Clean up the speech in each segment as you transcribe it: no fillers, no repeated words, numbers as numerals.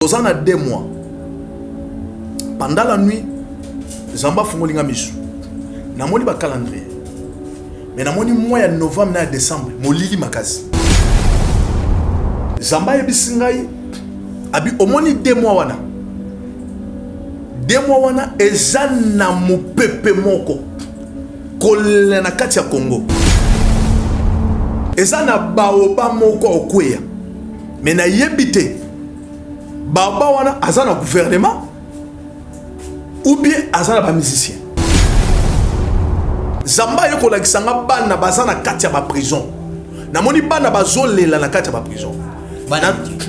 Aux ans à 2 mois. Pendant la nuit, Zamba fongolinga misu. Namoni ba calendrier. Mais namoni mois ya novembre na décembre, molili makasi. Zamba yebisingai abi omoni 2 mois wana. 2 mois wana ezana mupepe moko. Kolela na kati ya Congo. Ezana baoba moko okweya. Mais na yebite baba wana azana gouvernement ou bien azana ba musicien. Zamba yeko la kisanga bana bazana kati ya ba prison. Namoni bana bazolela na kati ya ba prison.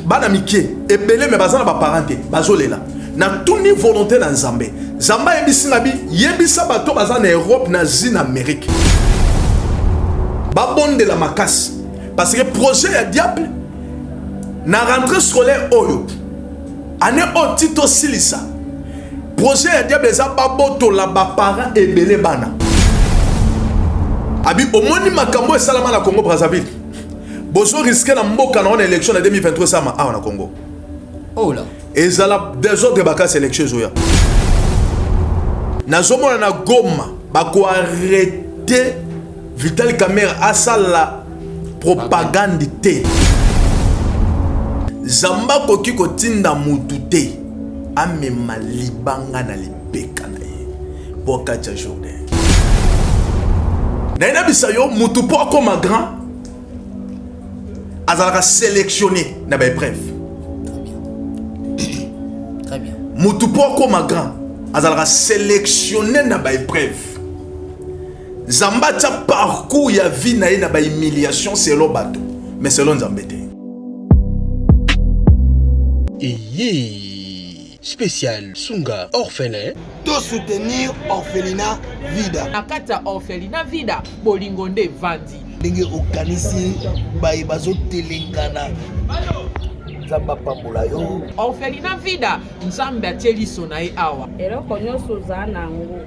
Bana mikie ebele me bazana ba parenté bazolela. Na tuni volonté na Nzambe. Zamba yebisinga bi yebisa bato bazana Europe na zine Amérique. Ba bonde la makasi parce que projet ya diable na rentrée scolaire oyo année au tito silisa projet ya diable za baboto la ba parents ebele bana abi omoni makambo esalama na Congo Brazzaville bozo risquer na mboka na élection de 2023 sama na Congo oh là ezala désordre bakasi élection zoya na zomona na Goma bako arrêter Vital Kamerhe asala propagande te Zamba koki kotinda mutu te amema libanga na libeka na ye boka cha Jordan na ina bisayo mutu po akoma grand azalaka sélectionné na ba épreuve très bien mutu po akoma grand azalaka sélectionné na ba épreuve Zamba t'a parcours ya vie na ye na ba humiliation selon bato mais selon Nzambe te. Spécial Sunga orphelin. De soutenir orphelinat vida. Akata orphelinat vida. Bolingonde vandi. Ndenge okanisi bayi bazo telengana. Zamba pambola yo. Orphelinat vida. Nzambe atieli sonae awa. Eloko nyonso za nango.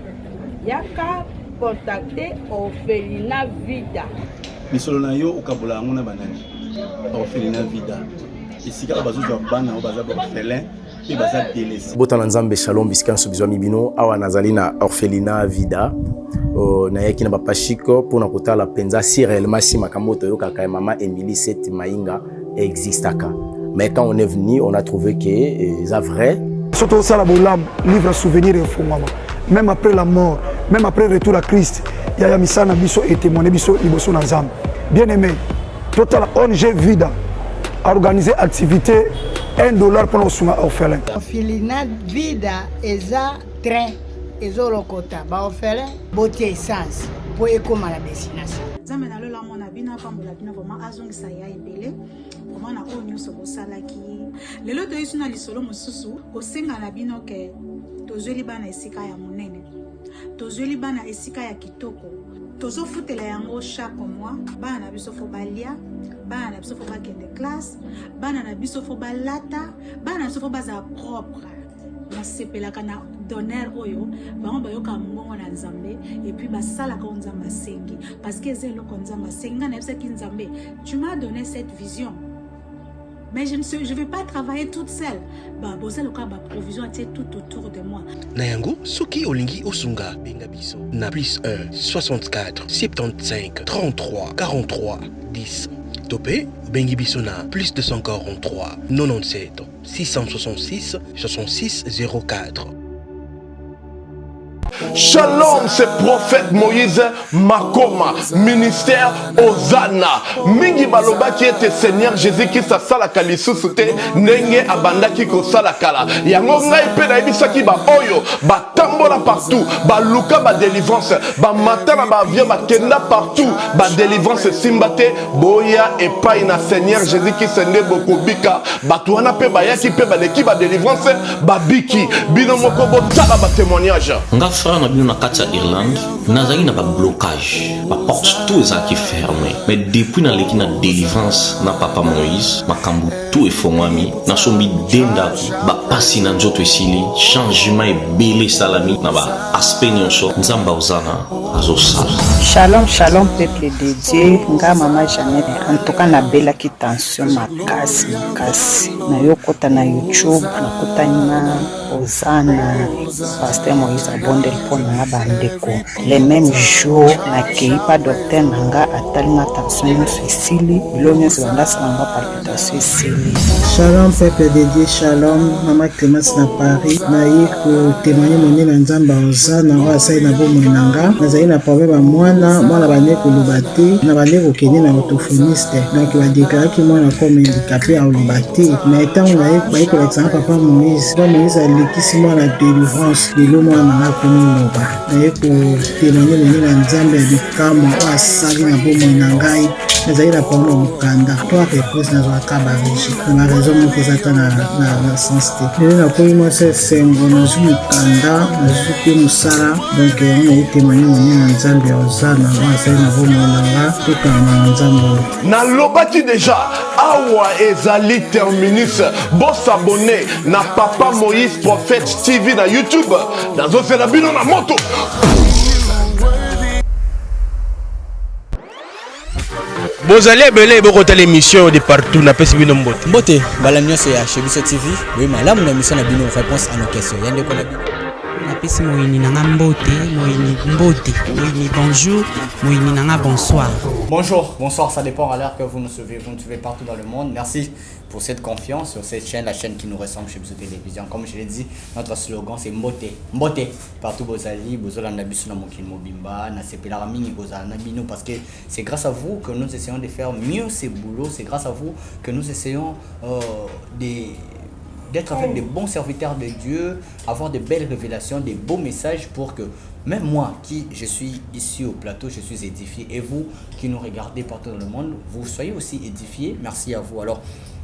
Yaka contacter orphelinat vida. Misolo na yo okabola yango na banani. Orphelinat vida. Isika bazozo bana baza orphelin et baza délaissé. Botana Nzambe shalom biskan subizwa mibino awa nazali na orphelinat vida. Na yaki na bapashiko pona kotala penza si réellement si makambo to yoka mama Emily Seti Mainga existaka. Mais quand on est venu, on a trouvé que c'est vrai. Surtout ça la bolam livre souvenir et fondement. Même après la mort, même après le retour à Christ, il y a misana biso et témoigner biso liboso na Nzambe. Bien aimé, total ONG vida a organisé activité $1 pour nos orphelins. Orphelinat vida eza train ezolokota ba orphelin botie essence pour ekoma la destination. Nzambe na lola mona bina pambola bina vraiment azongisa ya ebele vraiment na oyo nyonso bosalaki lelo toyesu na lisolo mosusu kosenga na bino ke tozweli bana esika ya monene tozweli bana esika ya kitoko tozofutela yango chaque mois bana na biso fo balia bana na biso fo bakende classe bana na biso fo balata bana na biso fo baza propre nasepelaka na donner oyo bango bayoka mbongo na Nzambe et puis basalaka Nzambe asengi parce que c'est eloko Nzambe asengi na yebisaki Nzambe tu m'as donné cette vision mais je ne vais pas travailler toute seule. Bah, boza loka ba provision était tout autour de moi. Nayango, soki olingi osunga benga biso. Na plus 1 64 75 33 43 10. Topé bengi biso na plus 243 97 666 66 04. Shalom, c'est prophète Moïse Makoma, ministère Ozana. Mingi baloba qui était Seigneur Jésus qui sa sala kalisusuté, nenge abanda ki ko sala kala. Yango ngai pe na ibisa ki ba oyo, ba tambola partout, ba luka ba délivrance, ba matana ba avion ba kenda partout, ba délivrance simbate, boya et pas na Seigneur Jésus qui sende bokobika, ba tuana pe ba yaki pe ba leki ba délivrance, ba biki, bino moko bo tala ba témoignage. Frère na bino na kati ya Irlande nazali na ba blocage ba porte tout ezalaki fermé mais depuis na leki na délivrance na papa Moïse makambo tout efongwami nasombi dendaki bapasi na nzoto esili changement ebele esalami na baaspect nyonso nzambe aozana azosala. Shalom, shalom, peuple de Dieu. Nga mama Jeannette. En tout cas, nabelaki tension makasi. Na yo kota na YouTube, na kota na Ozana, Pasteur Moïse Abondel pour na bandeko. Les mêmes jours, na keipa docteur nanga atalinga tension suicide. Bilonyo zibanda sanga palpitation suicide. Shalom, peuple de Dieu, shalom. Mama Clémence na Paris. Na ye ko témoigner moni na nzamba Ozana, wa sai na bomo nanga. Na problème mwana bane koloba te na bane kokende na orthophoniste donc badéclaraki mwana comme handicapé à oloba te mais ntango baye kolakisanga papa Moïse alekisi mwana délivrance lelo mwana akomi loba naye kotémoigne moni na nzambe ya bikamwa oyo asali na bomoi na ngai nazali na problème mokanda to areprese nazwaka baregi na baraison moko eza ta na sens te lelo nakomi mwasi esengo nazwi mokanda nazwi mpe mosala donc yango naye témoigne moni na nzambe ya Ozana asali na bomoi na nga tokanga na nzambe oyo nalobaki deja awa ezali terminus bosabone na papa Moïse Prophète TV na YouTube nazosela bino na moto. Bozali ebele bokota l'émission de partout na pesi bino mbote. Mbote bala nyonso ya Chebiso TV. Oui, malamu na émission na bino réponse à nos questions. Yande ko na bino. Napesi moyini nanga mbote, moyini bonjour, moyini nanga bonsoir. Bonjour, bonsoir, ça dépend à l'heure que vous nous suivez partout dans le monde. Merci pour cette confiance sur cette chaîne, la chaîne qui nous ressemble chez Chebiso Télévision. Comme je l'ai dit, notre slogan c'est Mbote. Mbote, partout bozali, bozolanda biso na mokili mobimba, na sepelaka mingi bozala bino parce que c'est grâce à vous que nous essayons de faire mieux ces boulots, c'est grâce à vous que nous essayons d'être avec des bons serviteurs de Dieu, avoir de belles révélations, des beaux messages pour que même moi qui je suis ici au plateau, je suis édifié et vous qui nous regardez partout dans le monde, vous soyez aussi édifiés. Merci à vous. Alors,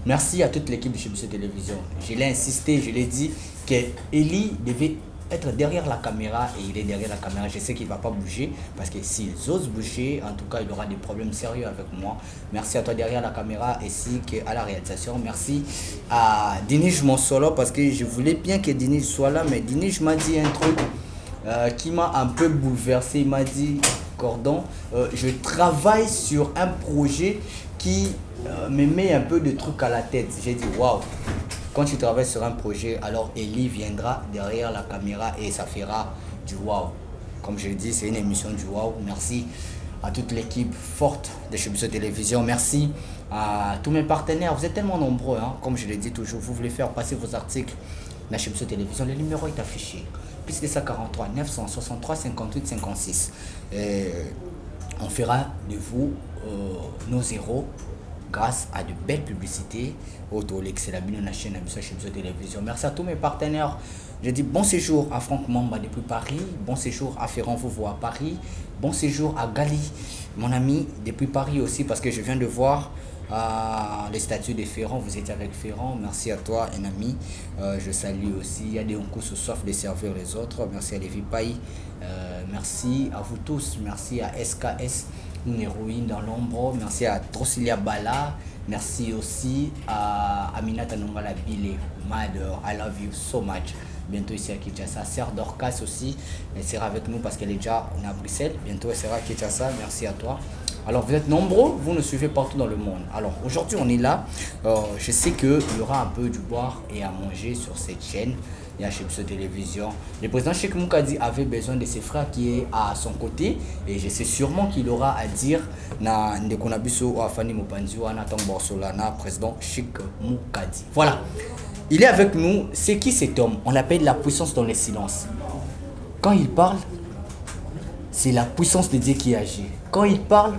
merci à toute l'équipe de Chebiso Télévision. Je l'ai insisté, je l'ai dit que Eli devait être derrière la caméra et il est derrière la caméra. Je sais qu'il ne va pas bouger parce que s'il ose bouger, en tout cas, il aura des problèmes sérieux avec moi. Merci à toi derrière la caméra ainsi qu'à la réalisation. Merci à Dinish mon solo parce que je voulais bien que Dinish soit là, mais Dinish m'a dit un truc qui m'a un peu bouleversé. Il m'a dit, Cordon, je travaille sur un projet qui me met un peu de trucs à la tête. J'ai dit, waouh! Quand tu travailles sur un projet, alors Eli viendra derrière la caméra et ça fera du wow. Comme je l'ai dit, c'est une émission du wow. Merci à toute l'équipe forte de Chebiso Télévision. Merci à tous mes partenaires. Vous êtes tellement nombreux, hein. Comme je l'ai dit toujours, vous voulez faire passer vos articles dans Chebiso Télévision. Le numéro est affiché. Plus de 143 963 58 56. On fera de vous nos héros grâce à de belles publicités autour de la chaîne Chebiso Télévision. Merci à tous mes partenaires. Je dis bon séjour à Franck Mamba depuis Paris, bon séjour à Ferrand Vovo à Paris, bon séjour à Gali, mon ami depuis Paris aussi parce que je viens de voir les statuts de Ferrand. Vous étiez avec Ferrand, merci à toi un ami. Je salue aussi, il y a des concours sous soif de servir les autres. Merci à Lévi Paye, merci à vous tous, merci à SKS. Une héroïne dans l'ombre. Merci à Drosilia Bala. Merci aussi à Aminata Nongala Bile. Mother, I love you so much. Bientôt ici à Kinshasa. Sœur Dorcas aussi. Elle sera avec nous parce qu'elle est déjà à Bruxelles. Bientôt elle sera à Kinshasa. Merci à toi. Alors vous êtes nombreux, vous nous suivez partout dans le monde. Alors aujourd'hui on est là. Je sais qu'il y aura un peu du boire et à manger sur cette chaîne. Il y a Chebiso Télévision. Le président Cheikh Moukadi avait besoin de ses frères qui est à son côté. Et je sais sûrement qu'il aura à dire na Ndekonabiso Afani Mopanzi ou Anatang Borsolana, président Cheikh Moukadi. Voilà. Il est avec nous. C'est qui cet homme? On l'appelle la puissance dans le silence. Quand il parle, c'est la puissance de Dieu qui agit. Quand il parle,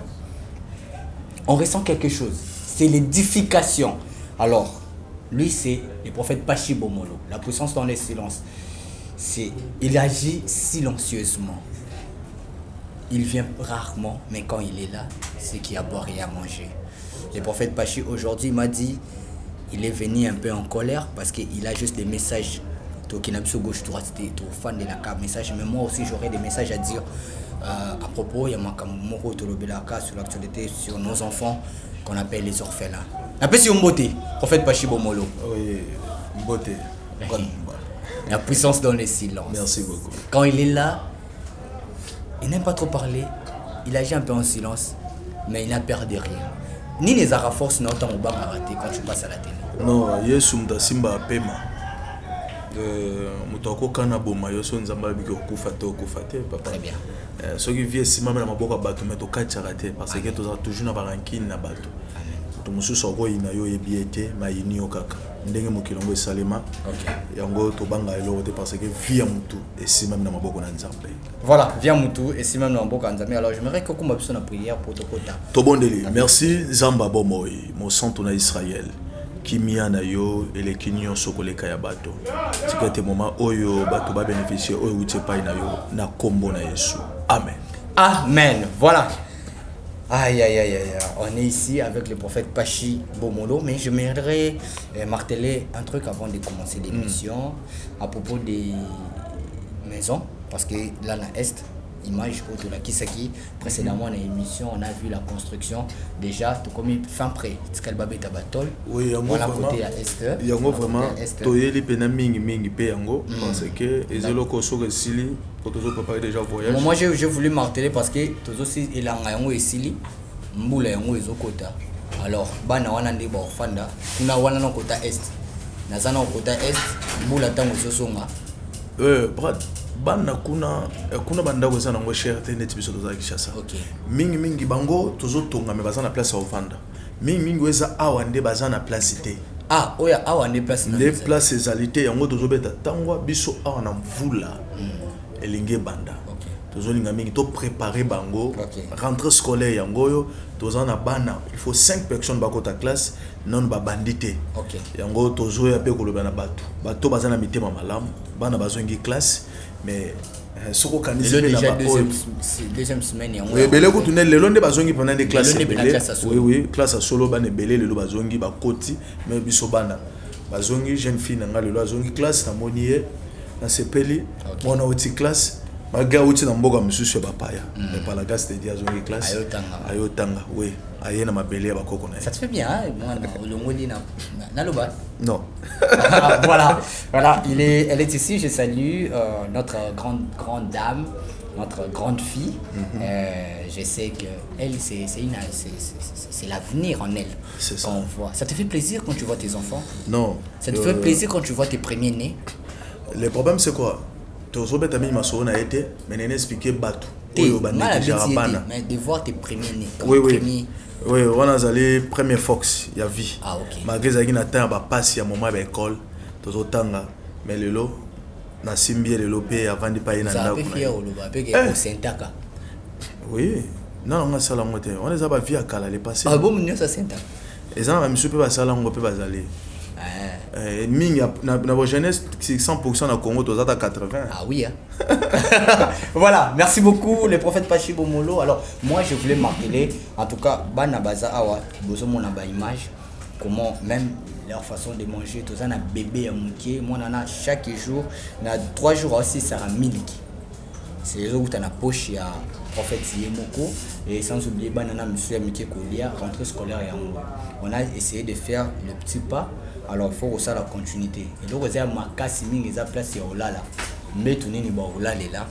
on ressent quelque chose. C'est l'édification. Alors, lui, c'est le prophète Pachi Bomolo. La puissance dans le silence. Il agit silencieusement. Il vient rarement, mais quand il est là, c'est qu'il y a à boire et à manger. Le prophète Pachi, aujourd'hui, m'a dit, il est venu un peu en colère parce qu'il a juste des messages. Qui n'a pas gauche droite, c'était trop fan de la carte message. Mais moi aussi, j'aurais des messages à dire à propos. Il y a Makamoro Tolobelaka sur l'actualité, sur nos enfants qu'on appelle les orphelins. Après, si on beauté, prophète Pachi Bomolo. Oui, beauté. La puissance dans le silence. Merci beaucoup. Quand il est là, il n'aime pas trop parler. Il agit un peu en silence, mais il n'a peur de rien. Ni les ara force n'ont autant au bar à rater quand tu passes à la télé. Non, Yesu Simba Pema. Mutoko kana boma yo so nzamba biko kufate okufate papa. Très bien. Ce qui vient si mama na maboko bato mais to kacharaté parce que to toujours na barankine na bato. To mususu oko ina yo ebiete mayini okaka. Ndenge mokilongo esalema. OK. Yango to banga elo te parce que via mutu et si même na maboko na nzambe. Voilà, via mutu et si même na maboko na nzambe. Alors j'aimerais que comme besoin na prière pour to kota. To bondeli. Merci Zamba Bomoy, mon centre na Israël. Kimia na yo eleki nyonso koleka ya bato tikete moment oyo bato ba bénéficier oyo uti epai na yo na kombo na Yesu. Amen. Amen. Voilà. Aïe aïe aïe aïe. On est ici avec le prophète Pachi Bomolo, mais je m'aimerais marteler un truc avant de commencer l'émission à propos des maisons, parce que là na est image autour de la Kisaki précédemment dans l'émission on a vu la construction déjà tout comme fin prêt Tskalbabe Tabatol. Oui, voilà côté à est. Yango vraiment toyeli pena mingi pe yango parce que ezoloko soko sili pour toujours préparer déjà voyage. Moi j'ai voulu marteler parce que tous aussi elanga yango esili mbula yango ezokota. Alors bana wana ndi ba ofanda kuna wana na kota est. Nazana kota est mbula tango zosonga. Brad bana kuna bandako eza nango cher te neti biso tozala Kinshasa. Mingi bango tozotonga me baza na place ya ofanda. Mingi eza awa nde baza na place te. Oya awa nde place na nde place ezali te yango tozobeta tango biso awa na mvula elingi banda. Tozolinga mingi to préparer bango rentrée scolaire yango yo toza na bana il faut 5 personnes bakota classe non ba bandité. Yango tozoya pe koloba na bato baza na mitema malamu bana bazongi classe mais soko kanisi déjà deuxième semaine yango. Oui, belé ko tunel lelo nde bazongi pendant des classes. Oui, classe à solo bana belé lelo bazongi ba koti mais biso bana bazongi jeune fille nga lelo bazongi classe na monier na sepeli mona oti classe. Malgré outil dans mboga monsieur bapaya mais par la grâce de Dieu azongi classe ayotanga oui ayena mabele ba kokona. Ça te fait bien hein moi olongoli na loba. Non. Voilà, elle est ici, je salue notre grande dame, notre grande fille. Je sais que elle c'est l'avenir en elle. C'est ça. On voit. Ça te fait plaisir quand tu vois tes enfants? Non. Ça te fait plaisir quand tu vois tes premiers nés? Le problème c'est quoi? Tozobeta mi masoro na été mais nene expliquer batu. Mais de voir tes premiers nés. Oui, on a allé premier Fox, il y a vie. OK. Malgré ça, il y a un passe, il y a un moment à l'école, tout autant mais le lot, na simbi le lopé avant de payer na ndako. Ça fait fier au loba, pe ke Sentaka. Oui. Non, on a ça la moitié. On les a pas vu à Kala les passer. Ah bon, nous ça Sentaka. Et ça même monsieur peut pas ça là on peut pas aller. Ming na jeunesse 100% na Congo tous à 80. Ah oui hein. Voilà, merci beaucoup le prophète Pachi Bomolo. Alors moi je voulais marteler en tout cas bana baza awa bozo mona ba image comment même leur façon de manger tous un bébé à moutier moi nana chaque jour na 3 jours aussi ça a miliki. C'est les autres dans la poche il y a prophète Yemoko et sans oublier banana monsieur Miké Kolia rentrée scolaire et on a essayé de faire le petit pas. Alors il faut aussi la continuité. Et donc il ma casse mingi za place ya olala. Mbetu nini ba olala là.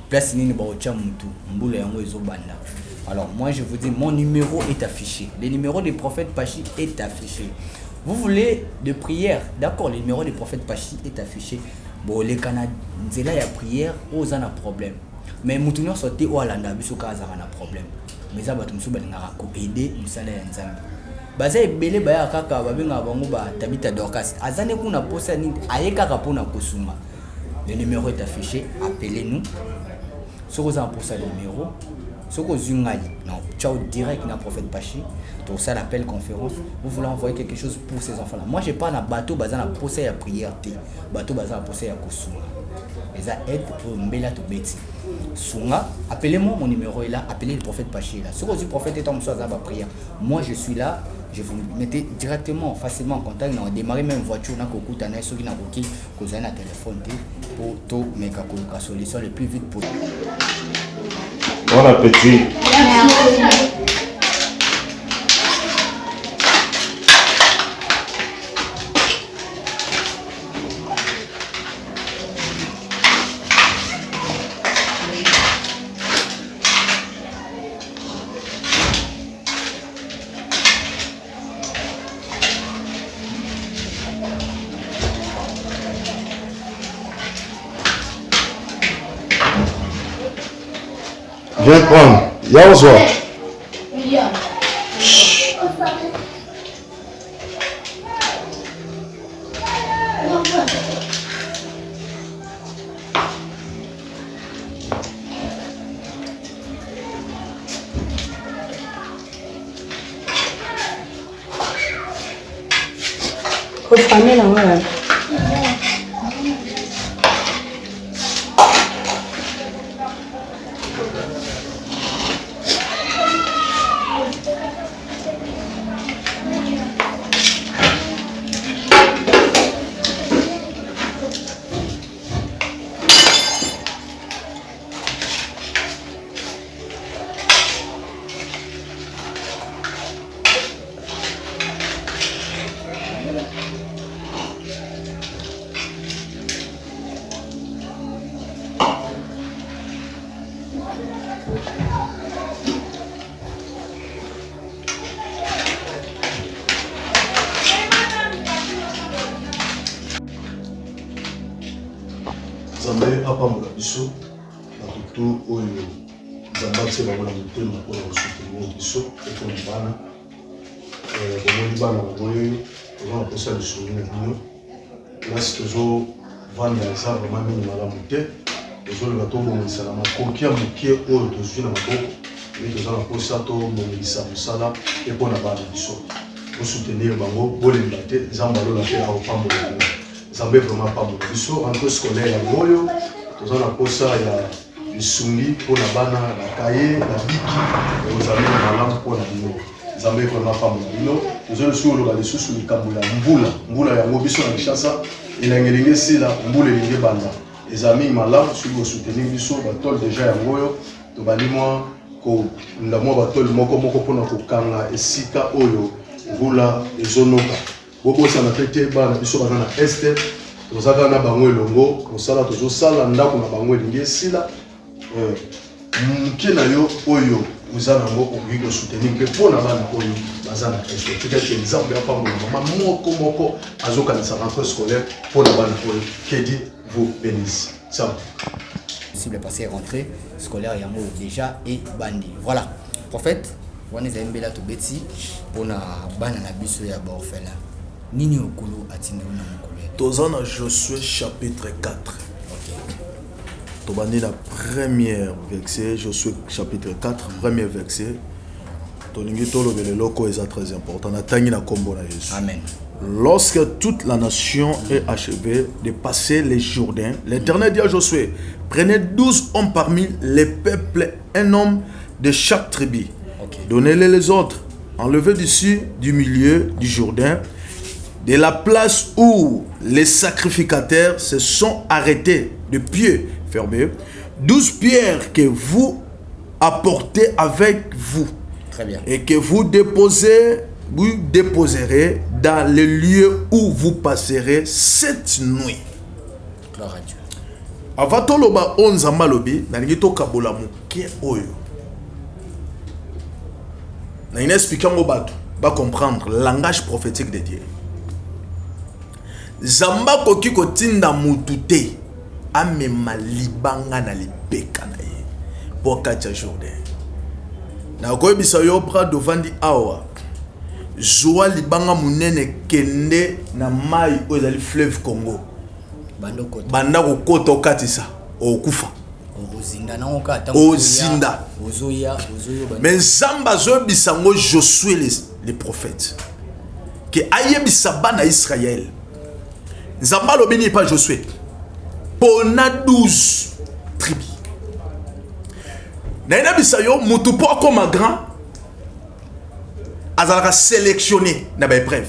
Place nini ba ocha mutu. Mbula yango ezo banda. Alors moi je vous dis mon numéro est affiché. Le numéro du prophète Pachi est affiché. Vous voulez de prière? D'accord, le numéro du prophète Pachi est affiché. Bon les Canadiens là il y a prière aux en a problème. Mais mutu nyo sorti o alanda biso ka za na problème. Mais ça bato musu balingaka ko aider musala ya nzambe. Baza ebele baya kaka babenga bango ba Tabita Dorcas azane kuna posa nini ayekaka pona kosuma. Le numéro est affiché, appelez-nous. Si vous avez pour le numéro, si vous avez ciao direct na prophète Pachi, tout ça l'appel conférence, vous voulez envoyer quelque chose pour ces enfants là. Moi j'ai pas na bateau bazana posa ya prière té, bateau bazana posa ya kosuma. Et ça aide pour mbela to beti. Sunga, appelez-moi, mon numéro est là, appelez le prophète Pachi là. Si vous avez prophète est en soir à prière, moi je suis là. Je vous mettez directement, facilement en contact. On a démarré même voiture, on a coûté un ceux qui n'ont pas que un téléphone pour tout mais la solution le plus vite possible. Bon appétit. Viens prendre. Y'a Ozoa. Famille là, ouais. Nzambe apambola biso bato oyo Nzambe atie bango na motema mpona kosoutenir biso mpona bana bomoni bana bango oyo toza na posa lisolo na bino place tozovanda eza vraimen mingi malamu te tozolinga tobongisa na makoki ya moke oyo tozwi na maboko me toza na posa tobongisa mosala mpe mpona bana biso tosoutenir bango bolemba te Nzambe alola mpe akopambola bango Nzambe vraiment apambola biso rentrée scolaire yango oyo toza na posa ya lisungi mpona bana bakaye babiki ozali na malamu mpona bino Nzambe vraiment apambola bino tozali lisusu oloba lisusu likambo ya mbula yango biso na Kinshasa elengelingi esila mbula elingi ebanda eza mingi malamu soki bosoutenir biso batole deja yango oyo tobandi mwa kolunda mwa batole moko mpona kokanga esika oyo mbula ezonoka bobosana mpe te bana biso baza na este tozaka na bango elongo mosala tozosala ndako na bango elingi esila moke na yo oyo oza nango okoki kosoutenir mpe mpona bana oyo baza na este tikaki Nzambe apambola mama moko azokanisa rentrée scolaire mpona bana oyo que Dieu vous bénisse. Ça possible passer rentrée scolaire yango déjà et bandi. Voilà. Prophète, on est mbela to beti pona bana na biso ya ba orphelin. Nini okolo atindona mokolo. Tozana Josué chapitre 4. OK. Tobandi la première verset Josué chapitre 4 premier verset. Toningi tolo beleloko est très important. Na tangi na kombo na Jésus. Amen. Lorsque toute la nation est achevée de passer les Jourdains, l'Éternel dit à Josué, prenez 12 hommes parmi les peuples, un homme de chaque tribu. Okay. Donnez-les les ordres, enlevez d'ici du milieu du Jourdain, de la place où les sacrificateurs se sont arrêtés de pieds fermés, 12 pierres que vous apportez avec vous. Très bien. Et que vous déposerez dans le lieu où vous passerez cette nuit. Gloire à Dieu. Avant toloba onzamba lobi na ngito kabola muke oyo. Na ina expliquer ngo bato ba comprendre langage prophétique de Dieu. Zamba koki kotinda mutute amema libanga na libeka na ye. Boka cha Jourdain. Na koyebisa yo bra devant awa. Joa libanga munene kende na mai oyo ezali fleuve Congo. Banda kokota okatisa okufa. Ozinda. Mais Zamba zoyebisa ngo Josué les prophètes. Que ayebisa bana Israël. Zamba lobini pas Josué. Pona 12 tribus. Na yebisa yo mutu po comme grand. Azalaka sélectionné na ba épreuve.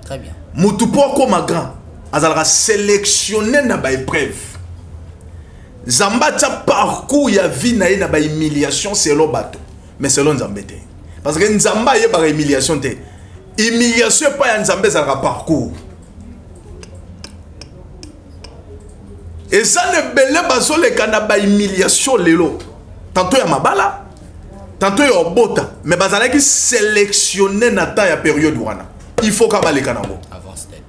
Très bien. Mutu po comme grand. Azalaka sélectionné na ba épreuve. Zamba ta parcours ya vie na ye na ba humiliation selon bato. Mais selon Nzambe te. Parce que Nzamba ye ba humiliation te. Humiliation pas ya Nzambe zalaka parcours. Et ça ne belé baso le kana ba humiliation lelo. Tantôt ya mabala. Tantôt il y a bota, mais bazala qui sélectionner nata ya période wana. Il faut qu'à balé kanabo. Avance tête.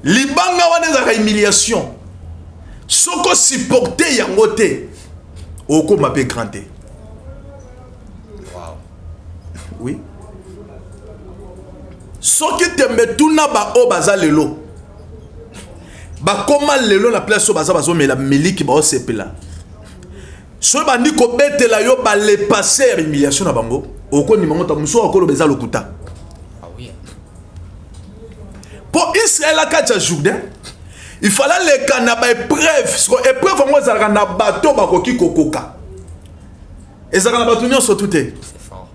Libanga wana za humiliation. Soko supporter yango te. Oko ma pe grande. Wow. Oui. Soki tembe tuna ba o baza lelo. Ba koma lelo na place so baza bazo mela miliki ba o sepela. So bandi ko betela yo ba le passer humiliation na bango. Oko ni mango ta muso okolo beza lokuta. Ah oui. Pour Israël a kacha Jourdain, il fallait les canaba épreuve. Épreuve en moi ça na bateau ba koki kokoka. Et ça na bateau nyonso tout est. C'est fort.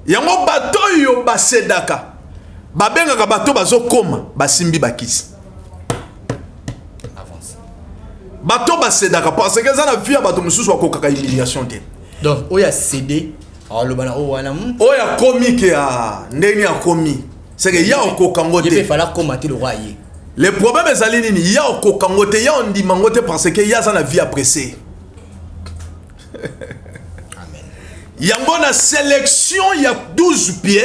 Yango bateau yo ba sedaka. Ba benga ka bateau bazo koma ba simbi bakisi. Avance. Bateau ba sedaka parce que ça na vie bateau mususu koka ka humiliation te. Donc oya cédé. Alors le bana o wana mu. Oya komi ke a ndeni a komi. C'est que ya okoka ngote. Il fallait commander le roi. Le problème est que il y a okoka ngote ya on dit mangote parce que ya ça na vie appréciée. Yango na sélection il y a 12 pieds.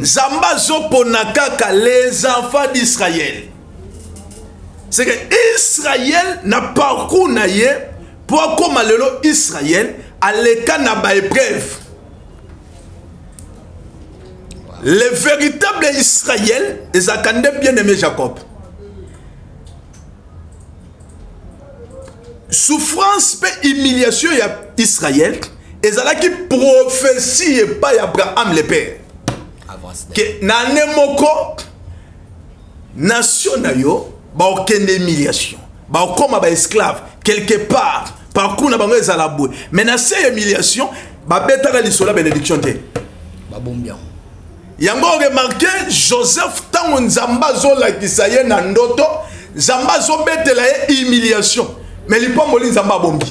Zamba zoponaka ka les enfants d'Israël. C'est que Israël n'a pas naye pour comme lelo Israël à l'écart na ba épreuve. Le véritable Israël est Zakande bien-aimé Jacob. Souffrance et humiliation y a Israël. Et ça qui prophétie et pas Abraham le père. Que nane moko nation na yo ba aucune humiliation. Ba comme ba esclave quelque part par contre na bango ezalabou. Mais na ces humiliation ba betaka lisola bénédiction te. Ba bombian. Yango remarqué Joseph tango nzamba zo la kisaye na ndoto nzamba zo betela ye humiliation. Mais li pa moli nzamba bombi.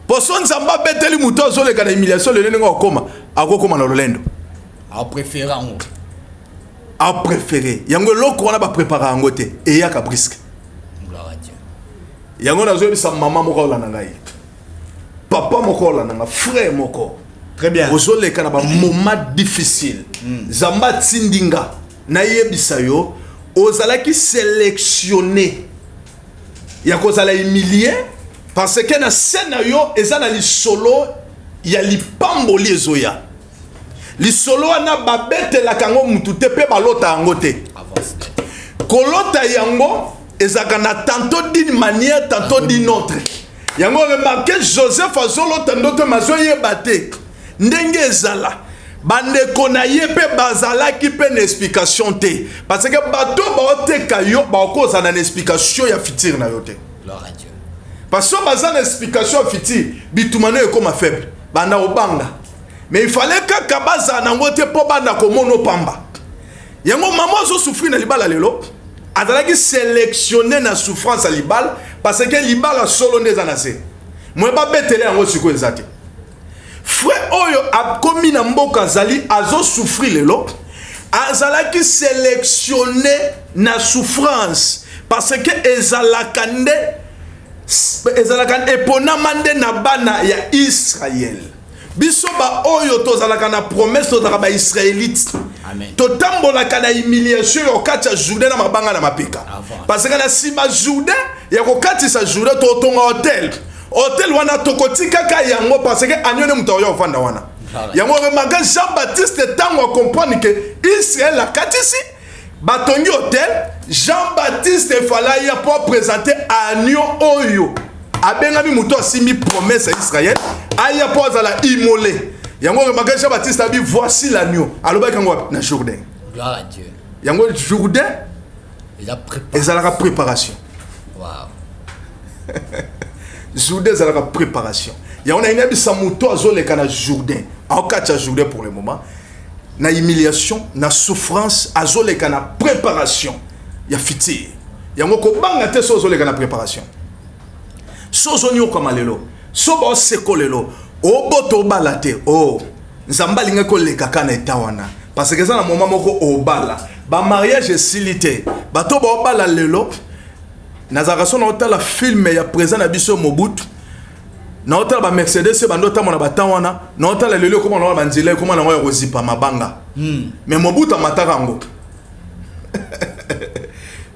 Poso nzamba beteli muto zo le kana humiliation le nengo okoma akokoma na lolendo. A préféré ngo. A préféré. Yango loko wana ba préparer ngo te et ya ka brisque. Gloire à Dieu. Yango na zo bisa maman moko la nanga ye. Papa moko la nanga frère moko. Très bien. Ozo le kana ba moment difficile. Zamba tsindinga na yebisa yo ozala ki sélectionné. Ya kozala humilié parce que na scénario ezana li solo ya li pamboli ezoya. Li solo ana babete la kango mutute pe balota yango te. Kolota yango ezaka na tantôt d'une manière tantôt d'une autre. Yango remarqué Joseph azolota ndoto mazoye bate. Ndenge ezala bandeko na ye pe bazala ki pe na explication te parce que bato baote kayo bakoza na explication ya fitir na yo te. Gloire à Dieu. Parce que bazana explication fitir bitumano e comme faible banda obanga mais il fallait que kabaza na ngote po banda ko mono pamba yango maman zo souffrir na libala lelo azala ki sélectionner na souffrance à libala parce que libala solo ndeza na se moi ba betele yango siko ezate. Frère Oyo a commis na mboka zali azo souffrir lelo azala ki sélectionné na souffrance parce que ezalakande epona mande na bana ya Israël biso ba oyo tozalaka na promesse tozalaka ba israélite totambolaka na humiliation yo katia Jourdain na mabanga na mapeka parce que na sima Jourdain ya kokatisa Jourdain totonga hôtel wana tokotika ka yango parce que anyone muto yo fanda wana yango remanga Jean-Baptiste tango comprendre que Israël la katisi batongi hôtel Jean-Baptiste fallait pour présenter agneau oyo abengami muto asimi promesse à Israël aya pour la immolé yango remanga Jean-Baptiste abi voici l'agneau aloba kango na Jourdain. Gloire à Dieu. Yango Jourdain ils ont la préparation. Wow. Jourdain à la préparation. Il y a une abisa muto azole kana Jourdain. Aokacha Jourdain pour le moment. Na humiliation, na souffrance, azole kana préparation. Ya fiti. Yango ko banga te so azole kana préparation. So zonyo kama lelo. So ba seko lelo. O boto balate. Oh. Nzamba linga ko leka kana etawana. Parce que ça na moment moko obala. Ba mariage silité. Bato ba obala lelo. Nazarason na hôtel la film ya présent na biso Mobutu. Na hôtel ba Mercedes ba ndota mona batanwana. Na hôtel la lelo comment na banzile comment na ngoya kozipa mabanga. Mais Mobutu mataka ngo.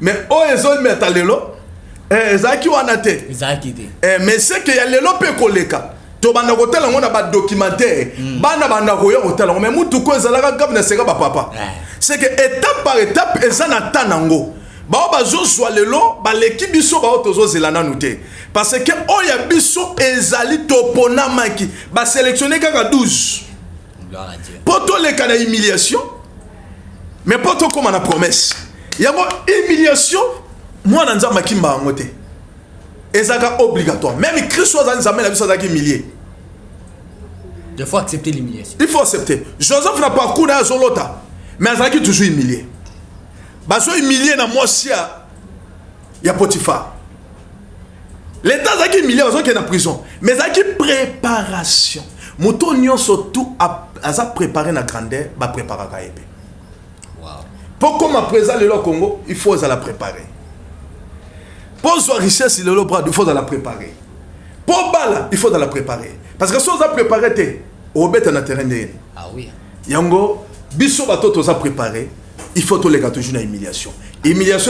mais oh ezol meta lelo ezaki wana te ezaki te mais c'est que ya lelo pe koleka to banda kotala ngona ba documentaire bana banda koya kotala mais mutu ko ezalaka gavana seka ba papa c'est que étape par étape ezana tanango ba bazo zwa lelo ba l'équipe biso ba otozo zelana nuté parce que oya biso ezali topona maki ba sélectionner kaka 12 gloire à Dieu poto le kana humiliation mais poto comme na promesse yango humiliation moi na nzamba kimba ngote ezaka obligatoire même Christ soit dans nzamba na biso zaki humilié il faut accepter l'humiliation il faut accepter Joseph n'a pas couru à Zolota mais azaki toujours humilié baso humilié na mwasi ya Potiphar l'état zaki humilié baso qui est en prison mais zaki préparation moto nyonso tout aza préparé na grandeur ba préparer ka ebe pour comme à présent le Congo il faut la préparer pour soit richesse le bras il faut la préparer pour bala il faut la préparer parce que si on a préparé te au bête na terrain de ah oui yango biso batoto za préparer il faut tous les gars toujours na humiliation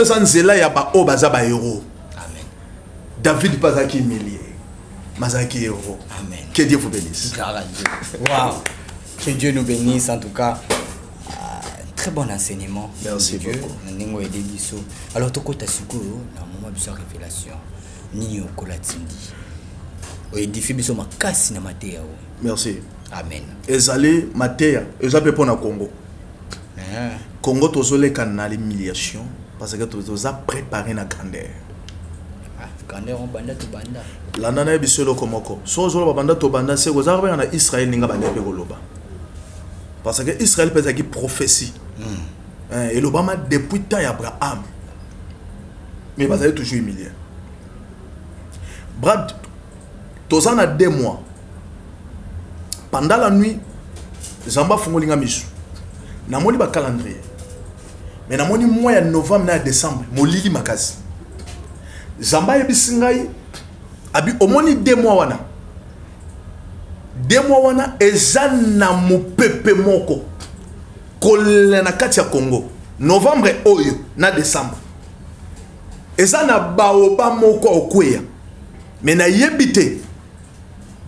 sans zela ya ba o baza ba héros amen David pas qui humilié mazaki héros amen que Dieu vous bénisse wow que Dieu nous bénisse en tout cas très bon enseignement merci beaucoup ningo aidé biso alors toko tasiko na moment biso révélation nini okolatindi o édifier biso makasi na mateya merci amen ezali mateya ezape pona Congo Congo tozoleka na l'humiliation parce que toza préparer na grandeur grandeur on banda to banda la nana biso lo komoko so zo banda to banda c'est ko za na Israël ninga banda pe koloba parce que Israël peut être prophétie et l'Obama depuis temps Abraham mais il va toujours humilié Brad tozana 2 mois pendant la nuit Zamba fungolinga misu namoni ba calendrier mais namoni mois ya novembre na décembre molili makasi Zamba yebisingai abi omoni 2 mois wana 2 mois wana ezana mupepe moko kolela na kati ya Congo novembre oyo na décembre ezana baoba moko okweya mais na yebite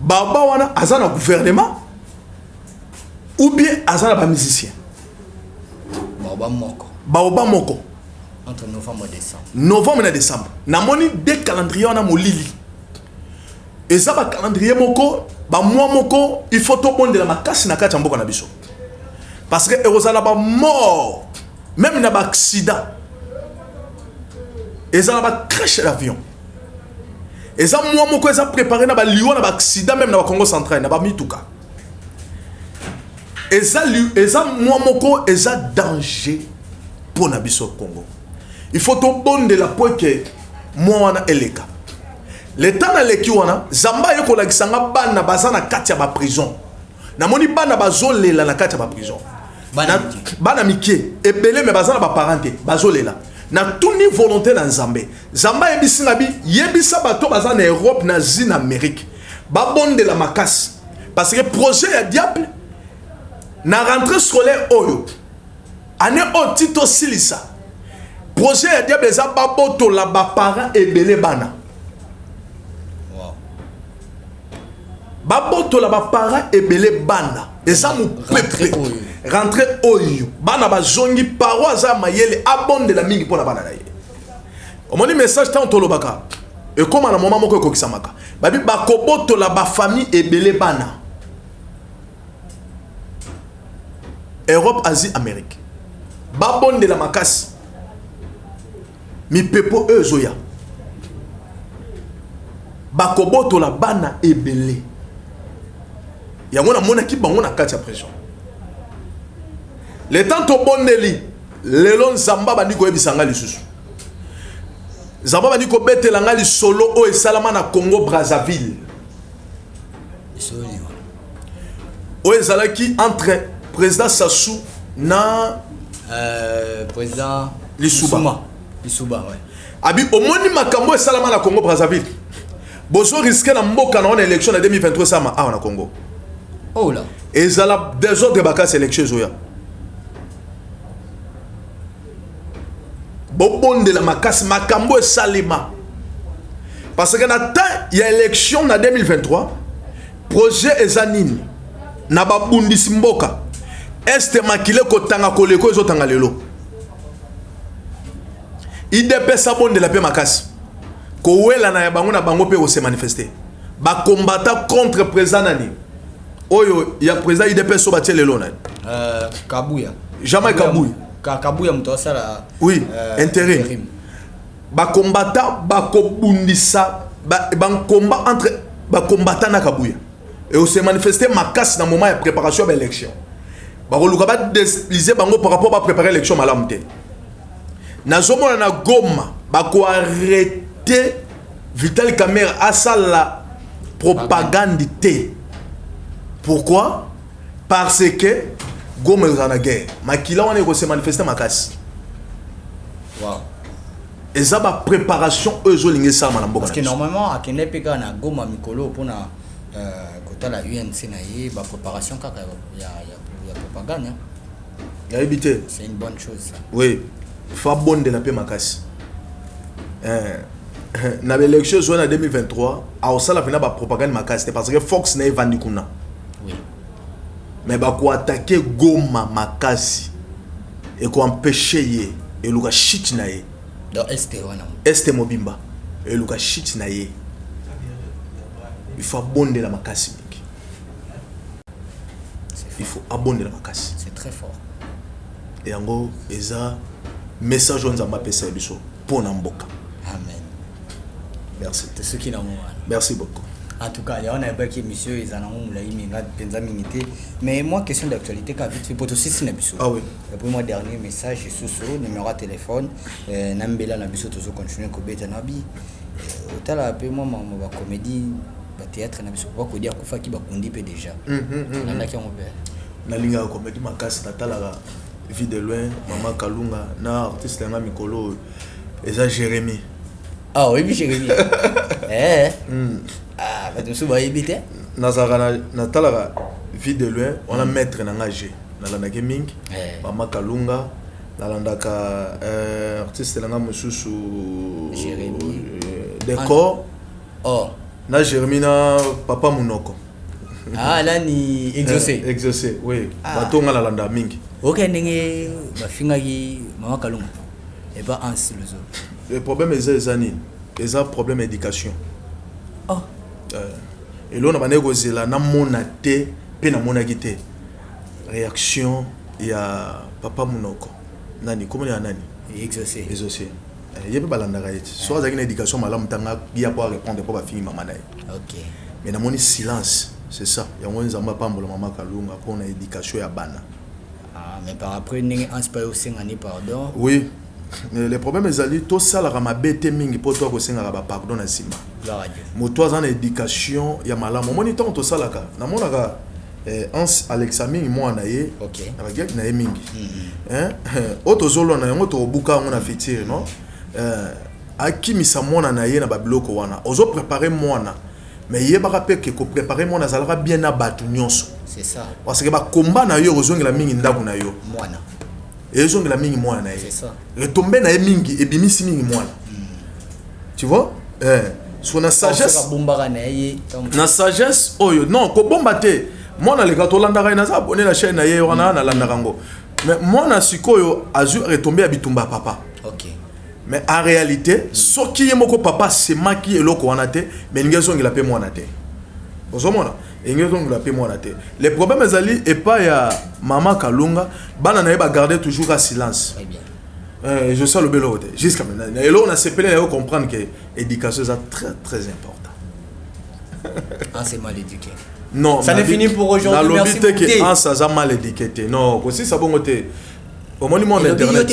baba wana azana gouvernement ou bien azana ba musicien baoba moko entre novembre et décembre novembre et décembre namoni 2 calendrier wana molili eza ba calendrier moko ba mois moko il faut to bondela makasi na kati ya mboka na biso parce que ezala ba mort même na ba accident ezala ba crash d'avion eza mois moko eza préparé na ba liwa na ba accident même na ba Congo central na ba mituka eza mois moko eza danger pour na biso Congo il faut to bondela pour que moi wana eleka l'état na leki wana zamba yeko la kisanga bana bazana kati ya ba prison na moni bana bazolela na kati ya ba prison bana mikie ebele me bazana ba parenté bazolela na tout ni volonté na nzambe zamba yebisinga bi yebisa bato bazana na Europe na zina Amérique ba bonde la makasi parce que projet ya diable na rentrée scolaire oyo année otito silisa projet ya diable eza ba boto la ba parents ebele bana baboto la ba parents ebele bana eza mu peuple rentré oyo bana bazongi paroisse mayele abonde la mingi pona bana na ye omoni message tant tolobaka et comme na moment moko ekokisamaka babi bakoboto la ba famille ebele bana Europe Asie Amérique babonde la makasi mi pepo ezoya bakoboto la bana ebele yango na mona ki bango na kati ya pression le temps to bondeli lelo nzamba bandi ko ebisanga lisusu nzamba bandi ko betela ngali solo o esalama na Congo Brazzaville o ezalaki entre président Sassou na président Lissouba ouais abi omoni makambo esalama na Congo Brazzaville bozo risquer na mboka na élection na 2023 sama na Congo. Oh là. Et ça a des autres bakas élections zoya. bobonde la makasi makambo e salima. Parce que na temps il y a élection en 2023, projet ezanini na babundisi mboka. Est makile ko tanga koleko ezo tanga lelo. IDP sabonde la pe makasi. Ko wela na ya bango na bango pe se manifester. Ba combattant contre président nani. Oyo ya président IDP so batie lelo na. Kabuya. Jamais Kabuya. Kabuya mtosa la. Oui, intérim. Ba combattant ba ko bundisa ba combat entre ba combattant na Kabuya. Et on s'est manifesté makasi na moment ya préparation de l'élection. Ba luka ba déstabiliser bango par rapport à préparer l'élection malamte. Na zomona na Goma ba ko arrêter Vital Kamerhe à ça la propagande té. Pourquoi? Parce que Goma est en guerre. Makila on est ko se manifester makasi. Wow. Et ça ba préparation ezolingi ça na mboka. Parce que normalement à Kenepeka na Goma mikolo pona kota la UNC na ye ba préparation kaka ya propagande. Ya habité. C'est une bonne chose ça. Oui. Fa bonne de la paix makasi. Na l'élection en 2023, a osala fina ba propagande makasi parce que Fox na evandi kuna. Oui. Mais ba ko attaquer Goma makasi et ko empêcher ye et luka shit na ye. Dans Est wana. Est mobimba et luka shit na ye. Il faut abonder la makasi. Il faut abonder la makasi. C'est très fort. Et en gros, eza message on zamba pesa biso pour namboka. Amen. Merci. C'est ce qui n'a Merci beaucoup. En tout cas, il y a un abaké monsieur ils en ont la iminga penza minité. Mais moi question d'actualité quand vite fait pour aussi c'est nabiso. Ah oui. Le mois dernier message sous numéro de téléphone nambela nabiso toujours continuer ko beta nabi. Otala pe moi ma comédie ba théâtre nabiso pas ko dire ko fa ki ba kundi pe déjà. Nanda ki on veut. Na linga comédie makasi natala vie de loin Maman Kalunga na artiste nga mikolo eza Jérémy. Ah oui, Jérémy. Ah, va te souba ebité. Nazara natala vie de loin on a maître na ngage na landa gaming Maman Kalunga na landa ka artiste nga mususu Jérémy décor. Oh Na Jérémy na Papa Munoko. Ah là ni exaucé. Exaucé, oui. Bato nga la landa mingi. Ok, ndenge bafinga ki Maman Kalunga. Et pas Hans le zo. Le problème est un problème d'éducation. Oh. Et là on a bané la na monate pe na monagité. Réaction il y a Papa Munoko. Nani comment il y a nani? Exaucé. Exaucé. Il y a pas balanda gaït. Soit avec une éducation malam tanga il y a pas répondre pour ba fini maman naï. OK. Mais na moni silence, c'est ça. Il y a un zamba pambola Maman Kalunga pour une éducation ya bana. Ah mais par après ndenge Hans pa yo sengani pardon. Oui. Mais le problème est que tout ça la mabete mingi pour toi que senga ba pardon na sima. Moto za na éducation ya malamu. Monitor to ça la ka. Na mona ka Hans Alexaming moi na ye. OK. Na ba na ye mingi. Hein? Auto zolo na yango to buka ngona fitire non? Akimisa mona na ye na ba biloko wana. Ozo préparer mona. Mais il y a que préparer mon azalera bien à battre nyonso. C'est ça. Parce que ba combat na yo ozongi la mingi ndaku na yo. Mwana. Et ozongi la mingi mwana na ye. C'est ça. Retomber na ye mingi et bimisi mingi mwana. Tu vois? Sur la sagesse. Na sagesse oyo non ko bomba te. Mwana le gato landa ka na za abonner la chaîne na ye wana na landa kango. Mais mwana sikoyo azu retomber abitumba papa. OK. Mais en réalité, ce qui est mon papa, c'est moi qui est là qu'on a été, mais nous avons la paix moi naté. Vous savez nous avons la paix moi naté. Le problème est pas ya Maman Kalunga, bana na ba garder toujours à silence. Très bien. Je sais le bel ordre. Jusqu'à maintenant, et là on a s'appelé à comprendre que l'éducation est très très important. Ah c'est mal éduqué. Non, ça n'est fini pour aujourd'hui. Merci beaucoup. Ça ça mal éduqué. Non, aussi ça bon côté. Au moment internet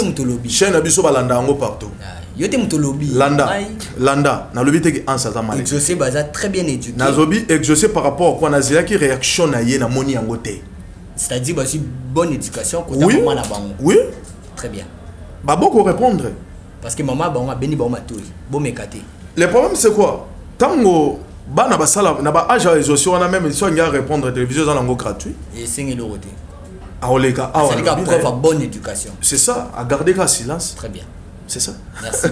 chaîne abiso balanda ngo partout yote mutolobi landa na lobi te ki ansa za mal exaucé baza très bien éduqué na zobi exaucé par rapport à quoi na zia ki réaction na ye na moni yango te c'est-à-dire bah si bonne éducation ko ta maman na bango oui très bien ba boko répondre parce que maman bango beni bango matoi bo mekate le problème c'est quoi tango bana basala na ba âge exaucé on a même so nga répondre télévision dans langue gratuit et c'est le côté c'est preuve à bonne éducation. C'est ça, à garder le silence. Très bien. C'est ça. Merci.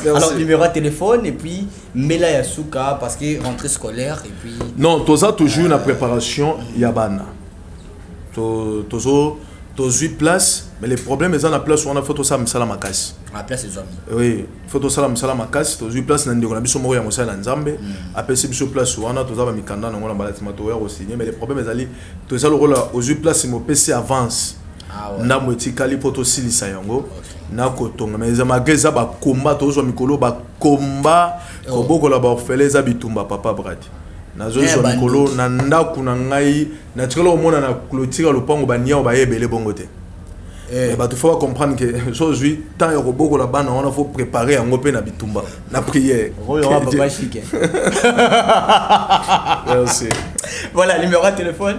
Alors, numéro de téléphone et puis Mela Yasuka parce que rentrée scolaire et puis. Non, toza toujours une préparation Yabana. Tozo 8 places, mais les problèmes sont la place où on a fait tout ça, Msala Makas. La place est zombie. Oui, faut tout ça, Msala Makas. 8 places, on a biso moya Moussa Nzambe. Après, c'est biso place où on a tout ça, Mikanda, on a bâtiment aussi. Mais les problèmes sont tout ça, le rôle aux 8 places, mon PC avance. Na motikali poto silisa yango na kotonga mais za mageza ba combat tozo mikolo ba combat ko boko la ba feleza bitumba papa bradi nazo zo mikolo na ndaku na ngai na tikolo mona na clôture lopango ba nia ba yebele bongo te mais ba tu faut comprendre que aujourd'hui tant ya ko boko la bana on a faut préparer yango pe na bitumba na prière royo papa chic. Merci. Voilà numéro de téléphone.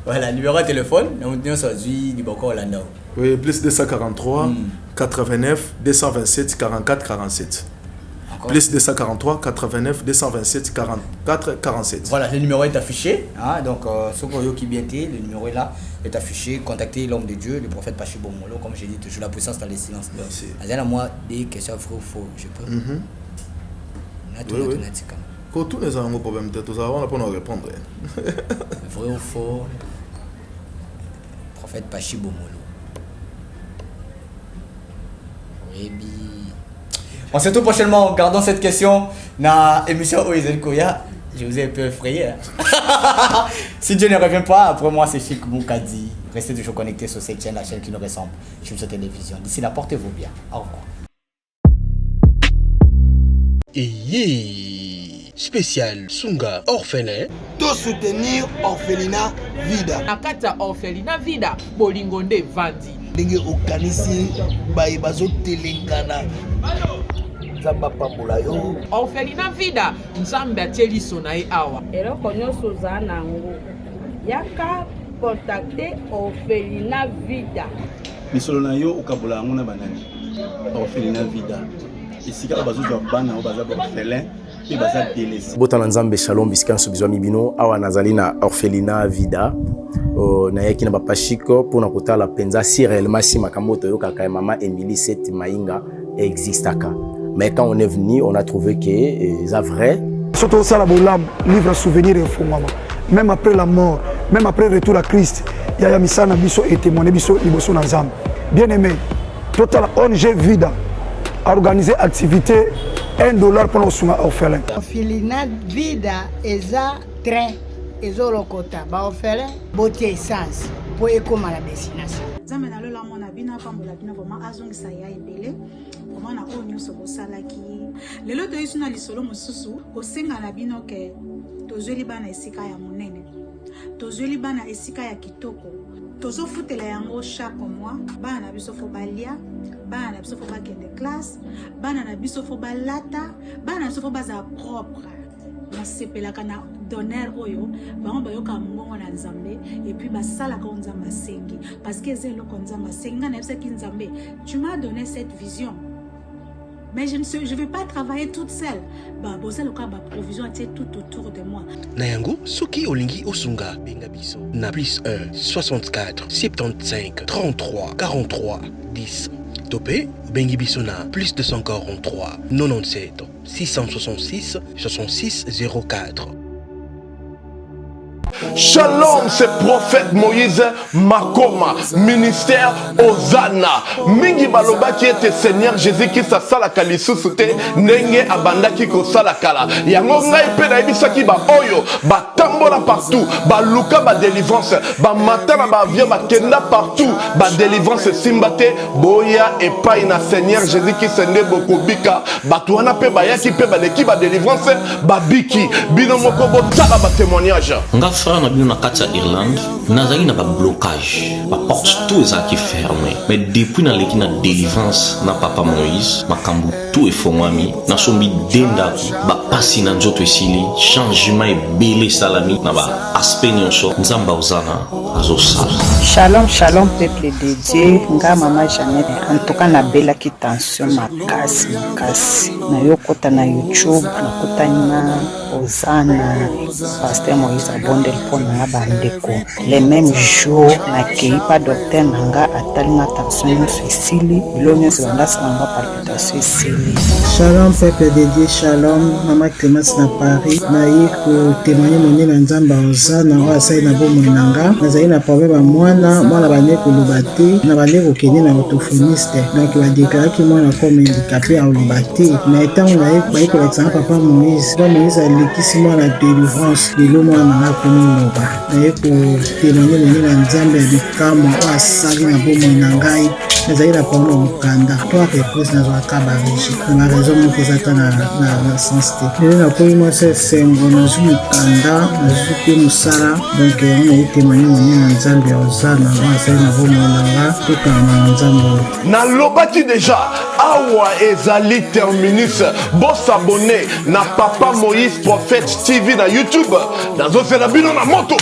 Voilà, numéro de téléphone, nous sommes du Boko Orlando. Oui, plus 243 89 227 44 47. Encore? Plus 243 89 227 44 47. Voilà, le numéro est affiché. Hein, donc, ce qui bien été, le numéro est là, est affiché. Contactez l'homme de Dieu, le prophète Pachi Bomolo, comme j'ai dit, toujours la puissance dans les silences. Merci. À moi, des questions vraies ou faux, je peux. Quand tous les gens ont problème de tout ça, on n'a pas à répondre. Vrai ou faux? Prophète Pachi Bomolo. On se retrouve prochainement. Gardons cette question dans l'émission Oezel Koya. Je vous ai un peu effrayé. Hein? Si Dieu ne revient pas, après moi c'est Chic Moukadi. Restez toujours connectés sur cette chaîne, la chaîne qui nous ressemble. Je vous télévision. D'ici là, portez-vous bien. Au revoir. Spécial Sunga orphelin. De soutenir orphelinat Vida. Nakata orphelinat Vida. Bolingonde Vandi. Ndenge okanisi baye bazo telengana. Nzamba pambola yo. Orphelinat Vida. Nzambe atieli sonae awa. Eloko nyonso oza nango. Yaka contacter orphelinat Vida. Misolo na yo okabola yango na banani. Orphelinat Vida. Esika bazo zo bana o baza orphelin. Botana Nzambe Shalom bisika nsobizwa mibino awa nazali na orphelinat Vida na yaki na bapashiko pona kotala penza si réellement si makambo toyokaka mama Emily Set Mainga existaka. Mais quand on est venu, on a trouvé que c'est vrai. Surtout ça la bolam livre souvenir et fongama. Même après la mort, même après le retour à Christ, il y a misana biso et témoigné biso liboso na Nzambe. Bien aimé, total ONG Vida a organisé activité $1 pour nos orphelins. Orphelinat Vida eza train ezolokota ba orphelin botie essence pour ekoma la destination. Nzambe na lola mona bina pambola bina vraiment azongisa ya ebele vraiment na oyo nyonso bosalaki lelo toyesu na lisolo mosusu kosenga na bino ke tozweli bana esika ya monene tozweli bana esika ya kitoko tozofutela yango chaque mois bana na biso fo balia bana na biso fo bakende classe bana na biso fo balata bana na biso fo baza propre nasepelaka na donner oyo bango bayoka mbongo na Nzambe et puis basalaka Nzambe asengi parce que c'est eloko Nzambe asengi nga na yebisaki Nzambe tu m'as donné cette vision mais je ne vais pas travailler toute seule. Bah, bosa loka ba provision était tout autour de moi. Nayango, soki olingi osunga benga biso. Na plus 1 64 75 33 43 10. Topé bengi biso na plus 243 97 666 66 04. Shalom, c'est prophète Moïse Makoma, ministère Ozana. Mingi baloba qui était Seigneur Jésus qui sa sala kalisusuté, nenge abanda ki ko sala kala. Yango ngai pe na ibisaki ba oyo, ba tambola partout, ba luka ba délivrance, ba matana ba via ba kenda partout, ba délivrance simbate, boya et pas na Seigneur Jésus qui sende bokobika, ba tuana pe ba yaki pe ba leki ba délivrance, ba biki, bino moko bo tala ba témoignage. Frère na bino na kati ya Irlande nazali na ba blocage ba porte tout ezalaki fermé mais depuis na leki na délivrance na papa Moïse makambo tout efongwami na sombi dendaki ba pasi na nzoto esili changement ebele salami na ba aspect nyonso Nzamba ozana azosala. Shalom shalom peuple de Dieu nga mama Jeannette en tout cas na belaki tension makasi na yokota na YouTube na kota na Ozana Pasteur Moïse abondeli mpona ya bandeko le même jour nakei pa docteur nanga atalinga tension nyonso esili bilo nyonso bandasalanga palpitation esili. Shalom peuple de Dieu, shalom mama Clémence na Paris naye kotémoigne monye na nzambe Ozana oyo asali na bomoi nanga nazali na problème ya mwana bande koloba te na bande kokende na orthophoniste donc badéclaraki mwana comme handicapé ya koloba te na etango baye kolakisanga papa Moïse alekisi mwana délivrance lelo mwana nanga komiloba naye kotémoigne monye na nzambe ya bikamwa oyo asali na bomoi na ngai nazali na problème ya mokanda to areprese nazwaka barigi na baraison moko eza ta na sens te lelo nakomi mwasi esengo nazwi mokanda nazwi mpe mosala donc yango naye témoigne monye na nzambe ya Ozana oyo asali na bomoi na nga tokanga na nzambe oyo nalobaki deja awa ezali terminus bosabone na papa Moïse Prophète TV na YouTube nazosela bino na moto.